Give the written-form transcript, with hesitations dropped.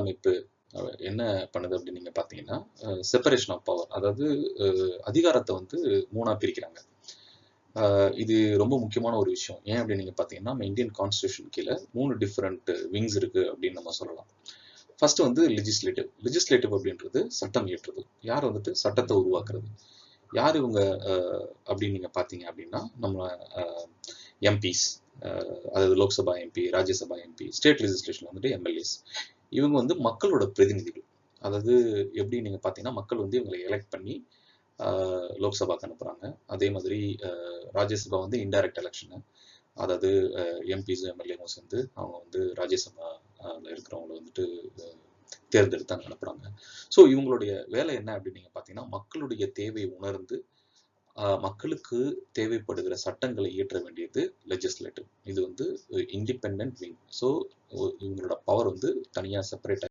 அமைப்பு என்ன பண்ணுது அப்படின்னு நீங்க பாத்தீங்கன்னா, செப்பரேஷன் ஆஃப் பவர், அதாவது அதிகாரத்தை வந்து 3ஆ பிரிக்கிறாங்க. இது ரொம்ப முக்கியமான ஒரு விஷயம். ஏன் அப்படின்னு நீங்க பாத்தீங்கன்னா, நம்ம இந்தியன் கான்ஸ்டியூஷன் கீழே 3 டிஃபரெண்ட் விங்ஸ் இருக்கு அப்படின்னு நம்ம சொல்லலாம். ஃபர்ஸ்ட் வந்து லெஜிஸ்லேட்டிவ். லெஜிஸ்லேட்டிவ் அப்படின்றது சட்டம் இயற்றுறது. யார் வந்துட்டு சட்டத்தை உருவாக்குறது. யார் இவங்க அப்படின்னு நீங்க பாத்தீங்க அப்படின்னா, நம்ம எம்பிஸ், அதாவது Lok Sabha MP, Rajya Sabha MP, state legislation வந்துட்டு எம்எல்ஏஸ். இவங்க வந்து மக்களோட பிரதிநிதிகள். அதாவது எப்படி நீங்க பாத்தீங்கன்னா, மக்கள் வந்து இவங்களை எலெக்ட் பண்ணி லோக்சபாக்கு அனுப்புறாங்க. அதே மாதிரி ராஜ்யசபா வந்து இன்டைரக்ட் எலெக்ஷனு. அதாவது எம்பிஸும் எம்எல்ஏவும் சேர்ந்து அவங்க வந்து ராஜ்யசபா இருக்கிறவங்களை வந்துட்டு தேர்ந்தெடுத்து அங்கே அனுப்புறாங்க. ஸோ இவங்களுடைய வேலை என்ன அப்படின்னு நீங்க பாத்தீங்கன்னா, மக்களுடைய தேவை உணர்ந்து மக்களுக்கு தேவைப்படுகிற சட்டங்களை இயற்ற வேண்டியது லெஜிஸ்லேட்டிவ். இது வந்து இண்டிபெண்டன்ட் விங். ஸோ இவங்களோட பவர் வந்து தனியாக செப்பரேட்